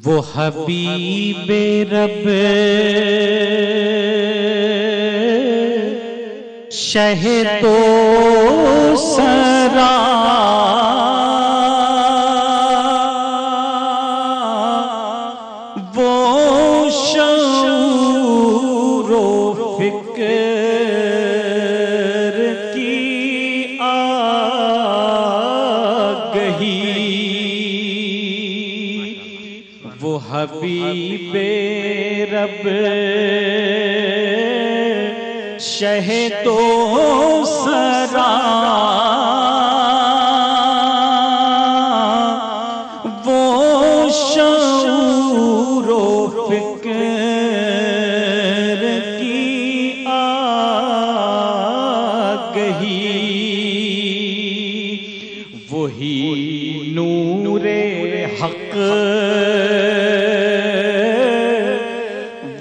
وہ حبیب رب شہد و سرا وہ شعور و فکر کی آگہی، وہ حبیب رب شہد و سرا وہ شعور و فکر کی آگہی، وہی نور حق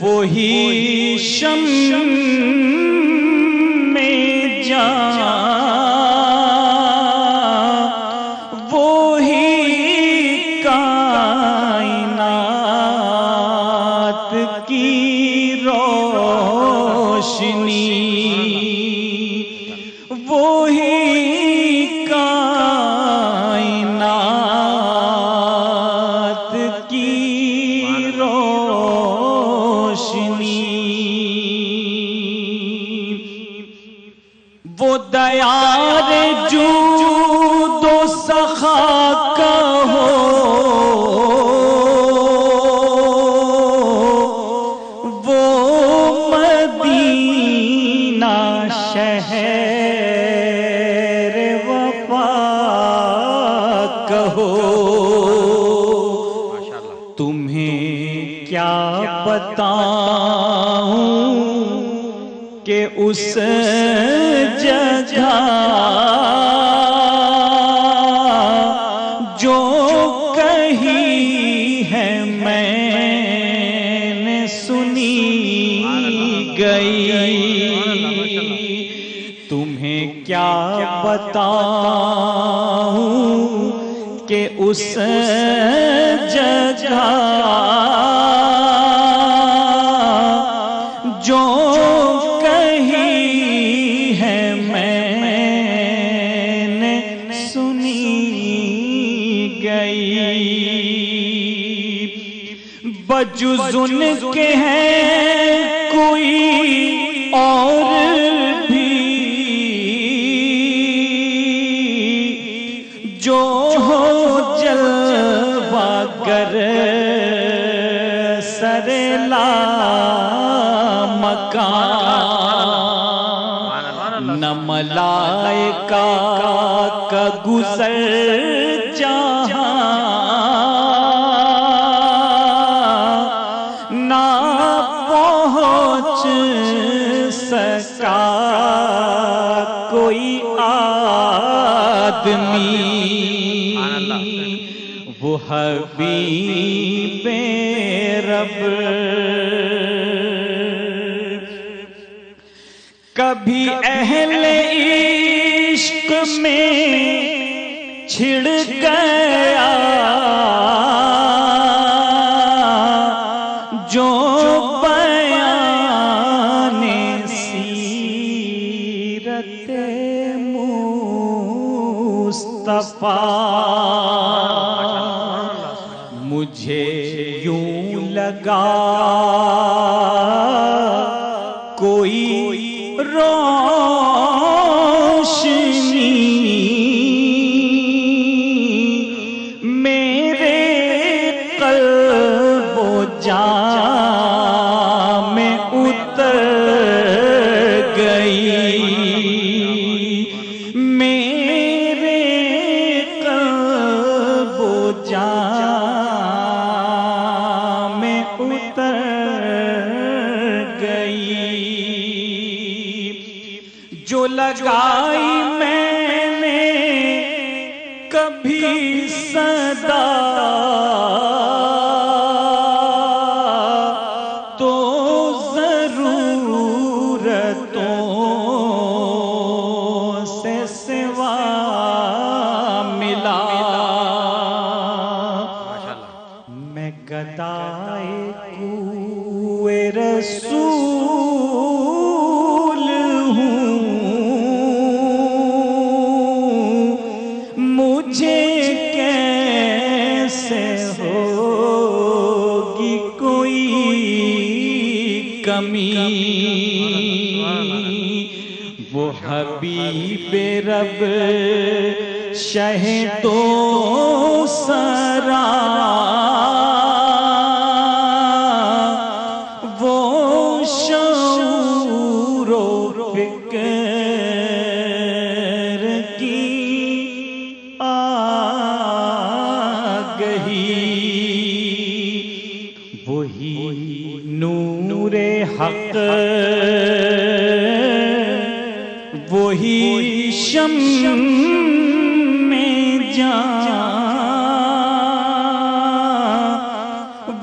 وہی شمع میں جان، وہی کائنات کی روشنی، وہی کائنات کی روشنی، وہ دیار جود و سخا کا ہو، وہ مدینہ شہر وفا کا ہو، تمہیں کیا بتاؤں کہ اس جگہ جو کہی ہے میں نے سنی گئی، تمہیں کیا بتاؤں کہ اس جگہ جو کہی ہے میں نے سنی گئی، بجز ان کے ہیں کوئی اور بھی جو ہو جلوہ گر سر لا مکان، نہ ملائکہ کا گزر جہاں، نہ پہنچ سکا کوئی آدمی، وہ حبیب رب کبھی اہل عشق میں چھڑ گیا جو بیان سیرت مصطفیٰ، مجھے یوں لگا کوئی روشنی میرے قلب و جان میں اتر گئی، میرے قلب و جان میں اتر گئی، جو لگائی میں نے کبھی صدا تو ضرورتوں سے سوا ملا، میں گدا شہدو سرا وہ شعور و فکر کی آگہی، وہی نور حق، وہی شمع میں جان،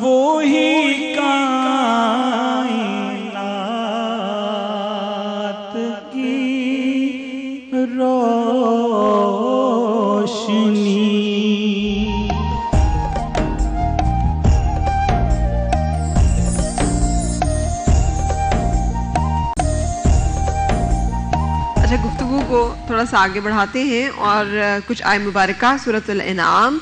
وہی کائنات کی روشنی۔ گفتگو کو تھوڑا سا آگے بڑھاتے ہیں اور کچھ آیت مبارکہ سورۃ الانعام،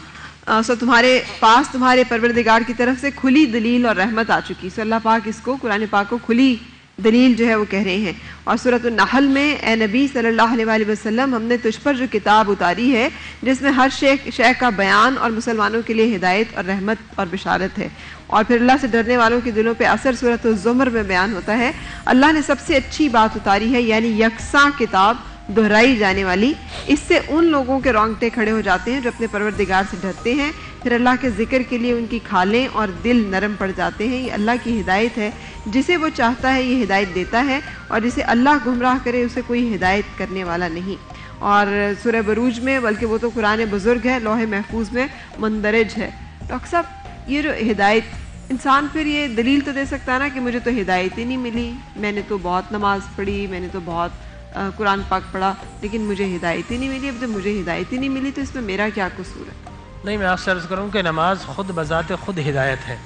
سو تمہارے پاس تمہارے پروردگار کی طرف سے کھلی دلیل اور رحمت آ چکی، سو اللہ پاک اس کو قرآن پاک کو کھلی دلیل جو ہے وہ کہہ رہے ہیں۔ اور سورۃ النحل میں اے نبی صلی اللہ علیہ وآلہ وسلم، ہم نے تجھ پر جو کتاب اتاری ہے جس میں ہر شے کا بیان اور مسلمانوں کے لیے ہدایت اور رحمت اور بشارت ہے، اور پھر اللہ سے ڈرنے والوں کے دلوں پہ اثر سورۃ الزمر میں بیان ہوتا ہے۔ اللہ نے سب سے اچھی بات اتاری ہے، یعنی یکساں کتاب، دہرائی جانے والی، اس سے ان لوگوں کے رونگٹے کھڑے ہو جاتے ہیں جو اپنے پروردگار سے ڈرتے ہیں، پھر اللہ کے ذکر کے لیے ان کی کھالیں اور دل نرم پڑ جاتے ہیں۔ یہ اللہ کی ہدایت ہے، جسے وہ چاہتا ہے یہ ہدایت دیتا ہے، اور جسے اللہ گمراہ کرے اسے کوئی ہدایت کرنے والا نہیں۔ اور سورہ بروج میں، بلکہ وہ تو قرآن بزرگ ہے، لوح محفوظ میں مندرج ہے۔ ڈاکٹر صاحب، یہ جو ہدایت، انسان پھر یہ دلیل تو دے سکتا ہے نا کہ مجھے تو ہدایت ہی نہیں ملی، میں نے تو بہت نماز پڑھی، میں نے تو بہت قرآن پاک پڑھا، لیکن مجھے ہدایت ہی نہیں ملی۔ اب جب مجھے ہدایت ہی نہیں ملی تو اس میں میرا کیا قصور ہے؟ نہیں، میں آپ سے عرض کروں کہ نماز خود بذات خود ہدایت ہے،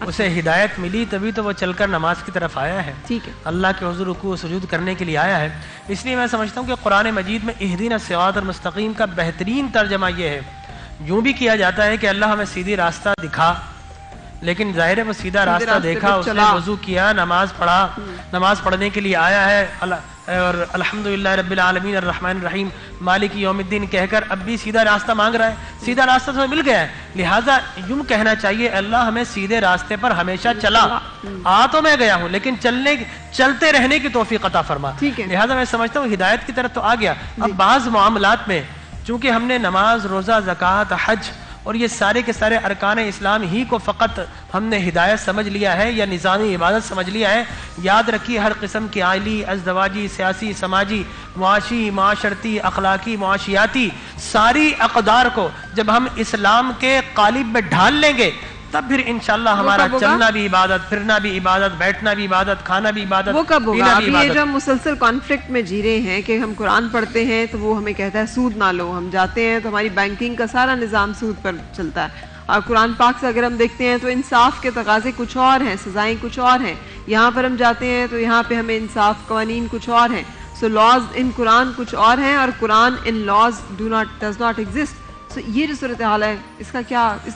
اسے ہدایت ملی تبھی تو وہ چل کر نماز کی طرف آیا ہے، ٹھیک ہے، اللہ کے حضور رکوع و سجود کرنے کے لیے آیا ہے۔ اس لیے میں سمجھتا ہوں کہ قرآن مجید میں اہدینا الصراط المستقیم کا بہترین ترجمہ یہ ہے۔ یوں بھی کیا جاتا ہے کہ اللہ ہمیں سیدھی راستہ دکھا، لیکن ظاہر ہے وہ سیدھا راستہ دیکھا، اس نے وضو کیا، نماز پڑھا، نماز پڑھنے کے لیے آیا ہے، اور الحمدللہ رب العالمین الرحمن الرحیم مالک یوم الدین کہہ کر اب بھی سیدھا راستہ مانگ رہا ہے، سیدھا راستہ تو مل گیا ہے۔ لہٰذا یوں کہنا چاہیے اللہ ہمیں سیدھے راستے پر ہمیشہ چلا، آ تو میں گیا ہوں لیکن چلتے رہنے کی توفیق عطا فرما۔ لہٰذا میں سمجھتا ہوں ہدایت کی طرف تو آ گیا۔ اب بعض معاملات میں چونکہ ہم نے نماز، روزہ، زکوٰۃ، حج اور یہ سارے کے سارے ارکان اسلام ہی کو فقط ہم نے ہدایت سمجھ لیا ہے یا نظامی عبادت سمجھ لیا ہے، یاد رکھیے ہر قسم کی عائلی، ازدواجی، سیاسی، سماجی، معاشی، معاشرتی، اخلاقی، معاشیاتی ساری اقدار کو جب ہم اسلام کے قالب میں ڈھال لیں گے تب پھر انشاءاللہ ہمارا چلنا بھی عبادت، پھرنا بھی عبادت، بیٹھنا بھی عبادت، کھانا بھی عبادت، وہ کب ہوگا؟ ابھی یہ جو مسلسل کانفلکٹ میں جی رہے ہیں کہ ہم قرآن پڑھتے ہیں تو وہ ہمیں کہتا ہے سود نہ لو، ہم جاتے ہیں تو ہماری بینکنگ کا سارا نظام سود پر چلتا ہے، اور قرآن پاک سے اگر ہم دیکھتے ہیں تو انصاف کے تقاضے کچھ اور ہیں، سزائیں کچھ اور ہیں، یہاں پر ہم جاتے ہیں تو یہاں پہ ہمیں انصاف قوانین کچھ اور ہیں، سو لاز ان قرآن کچھ اور ہیں، اور قرآن ان لاز ڈز ناٹ ایگزسٹ۔ یہ جو صورتحال ہے اس کا کیا اس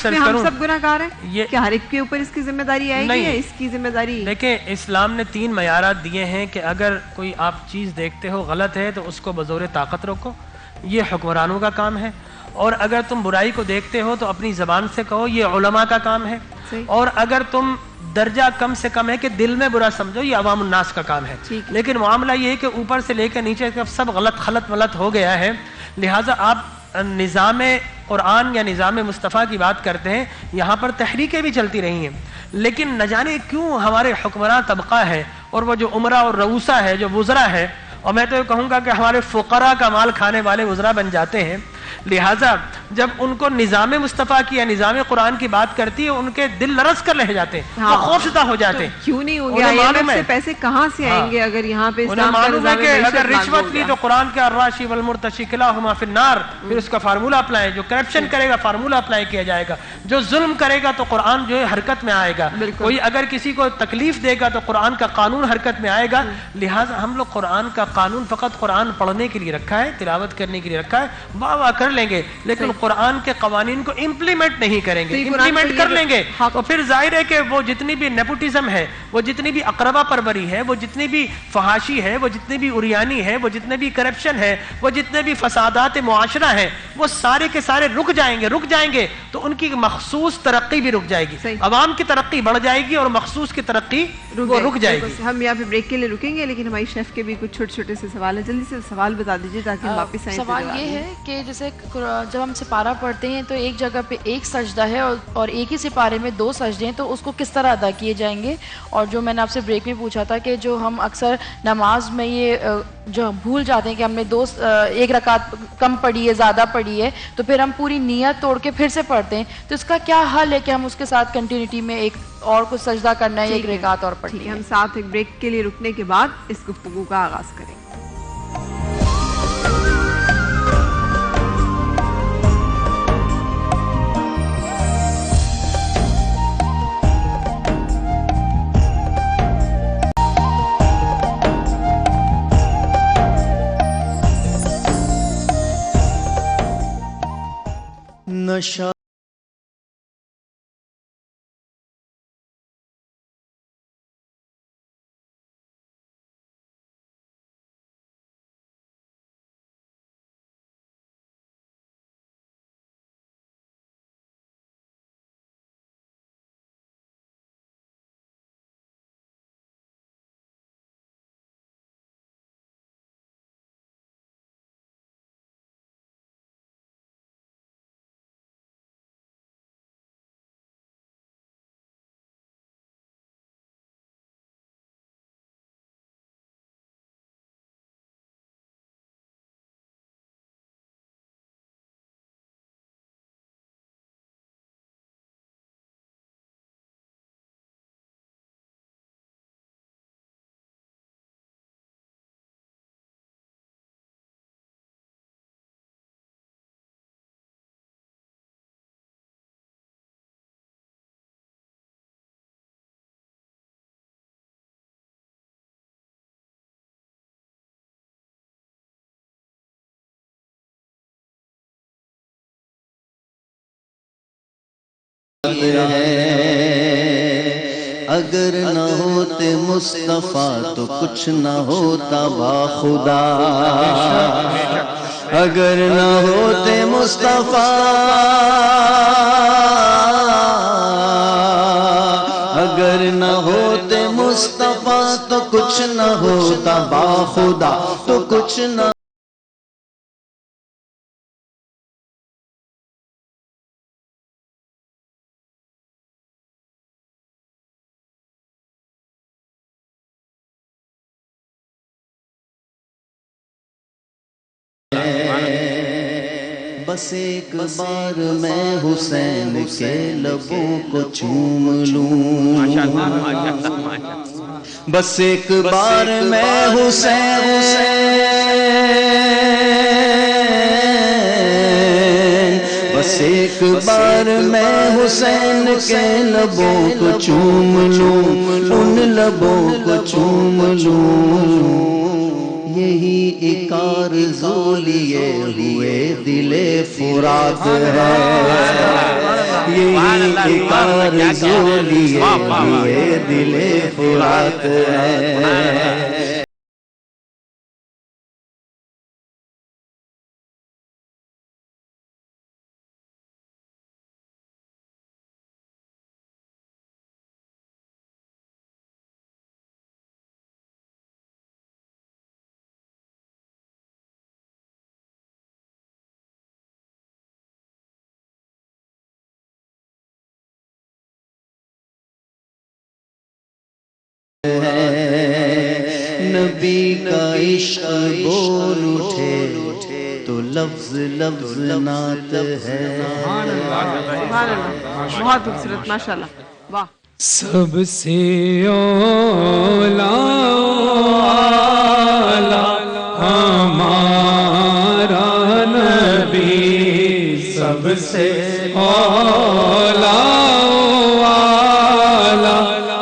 میں ہم سب گناہ گار ہیں؟ کیا ہر ایک کے اوپر اس کی ذمہ داری آئے گی یا اس کی ذمہ داری؟ دیکھیں اسلام نے 3 معیارات دیے ہیں کہ اگر کوئی آپ چیز دیکھتے ہو غلط ہے تو اس کو بزور طاقت روکو، یہ حکمرانوں کا کام ہے، اور اگر تم برائی کو دیکھتے ہو تو اپنی زبان سے کہو، یہ علماء کا کام ہے، اور اگر تم درجہ کم سے کم ہے کہ دل میں برا سمجھو، یہ عوام الناس کا کام ہے۔ لیکن معاملہ یہ ہے کہ اوپر سے لے کر نیچے تک سب غلط خلط ملت ہو گیا ہے، لہٰذا آپ نظام قرآن یا نظام مصطفیٰ کی بات کرتے ہیں، یہاں پر تحریکیں بھی چلتی رہی ہیں، لیکن نہ جانے کیوں ہمارے حکمراں طبقہ ہے اور وہ جو عمرہ اور رؤوسا ہے، جو وزراء ہے، اور میں تو یہ کہوں گا کہ ہمارے فقراء کا مال کھانے والے وزراء بن جاتے ہیں، لہٰذا جب ان کو نظام مصطفیٰ کی یا نظام قرآن کی بات کرتی ہے ان کے دل لرز کر رہ جاتے ہیں، وہ خوفزدہ ہو جاتے ہیں۔ کیوں نہیں ہو گیا؟ معلوم ہے پیسے کہاں سے آئیں گے اگر یہاں پہ انہیں معلوم ہے کہ اگر رشوت لی تو قرآن کے الراشی والمرتشی کلاہما فی النار، پھر اس کا فارمولہ اپلائیں، جو کرپشن کرے گا فارمولہ اپلائی کیا جائے گا، جو ظلم کرے گا تو قرآن جو ہے حرکت میں آئے گا، کوئی اگر کسی کو تکلیف دے گا تو قرآن کا قانون حرکت میں آئے گا۔ لہٰذا ہم لوگ قرآن کا قانون فقط قرآن پڑھنے کے لیے رکھا ہے، تلاوت کرنے کے لیے رکھا ہے، واہ واہ کر لیں گے لیکن قرآن کے قوانین کو امپلیمنٹ نہیں کریں گے. تو یہ قرآن امپلیمنٹ کو کر یہ لیں گے حق- تو پھر ظاہر ہے کہ وہ جتنی بھی نیپوٹزم ہے، وہ جتنی بھی اقربا پروری ہے، وہ جتنی بھی فحاشی ہے، وہ جتنی بھی اریانی ہے، وہ جتنے بھی کرپشن ہے، وہ جتنے بھی فسادات معاشرہ ہیں، وہ سارے کے سارے رک جائیں گے تو ان کی مخصوص ترقی بھی رک جائے گی. صحیح. عوام کی ترقی بڑھ جائے گی اور مخصوص کی ترقی وہ رک جائے گی. بالکل. ہم یہاں پہ بریک کے لیے رکیں گے لیکن ہماری شیف کے بھی کچھ چھوٹے چھوٹے سے سوال ہیں. جلدی سے سوال بتا دیجیے تاکہ ہم واپس آئیں. سوال یہ ہے کہ جیسے جب ہم سپارہ پڑھتے ہیں تو ایک جگہ پہ ایک سجدہ ہے اور ایک ہی سپارے میں 2 سجدے ہیں، تو اس کو کس طرح ادا کیے جائیں گے؟ اور جو میں نے آپ سے بریک میں پوچھا تھا کہ جو ہم اکثر نماز میں یہ جو بھول جاتے ہیں کہ ہم نے 1 رکعت کم پڑھی ہے، زیادہ پڑھی ہے، تو پھر ہم پوری نیت توڑ کے پھر سے پڑھتے ہیں، تو اس کا کیا حل ہے کہ ہم اس کے ساتھ کنٹینیوٹی میں ایک اور کچھ سجدہ کرنا ہے، ایک رکعت اور پڑھنی ہے؟ ہم ساتھ ایک بریک کے لیے رکنے کے بعد اس گفتگو کا آغاز کریں گے. نشا اگر نہ ہوتے مصطفیٰ تو کچھ نہ ہوتا باخدا. اگر نہ ہوتے مصطفیٰ، اگر نہ ہوتے مصطفیٰ تو کچھ نہ ہوتا باخدا، تو کچھ نہ بس ایک بار میں حسین کے لبوں کو چوم لوں. بس ایک بار میں حسین، بس ایک بار میں حسین کے لبوں کو چوم لوں، ان لبوں کو چوم لوں. یہی ایک آرزو لیے ہوئے دل فرات ہے، یہی ایک آرزو لیے ہوئے دل فرات ہے. نبی کا عشق بول اٹھے تو لفظ لفظ نعت ہے. سبحان اللہ، بہت خوبصورت، ماشاءاللہ، واہ. سب سے اولا ہمارا نبی، سب سے اولا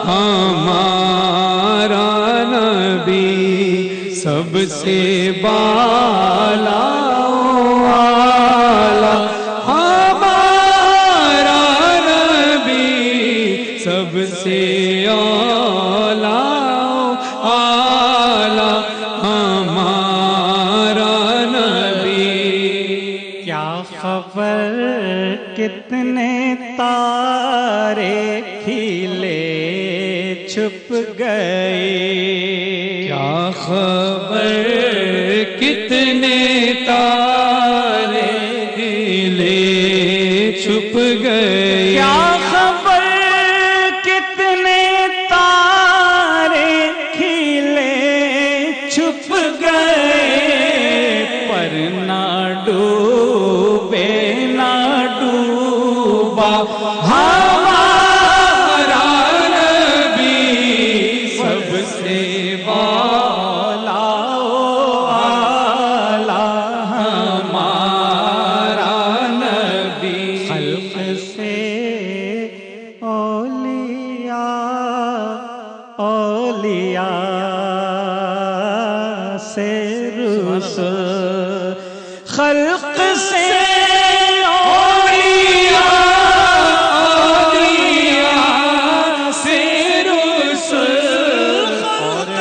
ہمارا نبی، سب سے بالا سے اولا آلہ ہمارا نبی. کیا خبر کتنے تارے کھلے چھپ گئے. کیا خبر کتنے تارے کھلے چھپ گئے. کیا خبر کتنے تارے کھلے چھپ گئے. پر نہ ڈوبے نہ ڈوبا ہمارا نبی. سب سے اولا آلہ ہمارا نبی. خلق سے اولیاء اولیاء سے رسل. خلق سے اولیاء اولیاء سے رسل. خلق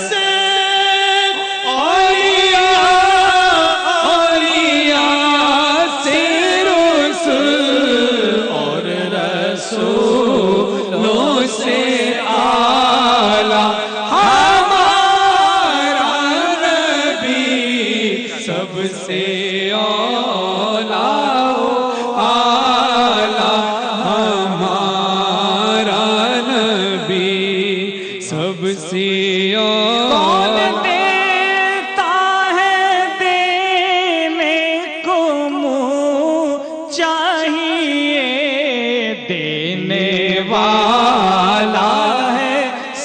سے اولیاء اولیاء سے رسل. اور رسولوں سے آلہ ہمارا نبی. سب سے اولا آلہ ہمارا نبی. سب سے کون اولا دیتا ہے دینے کو منہ چاہیے. دینے والا ہے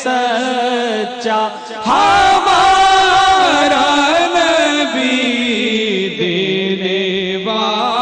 سچا ہمارا نبی. دینے والا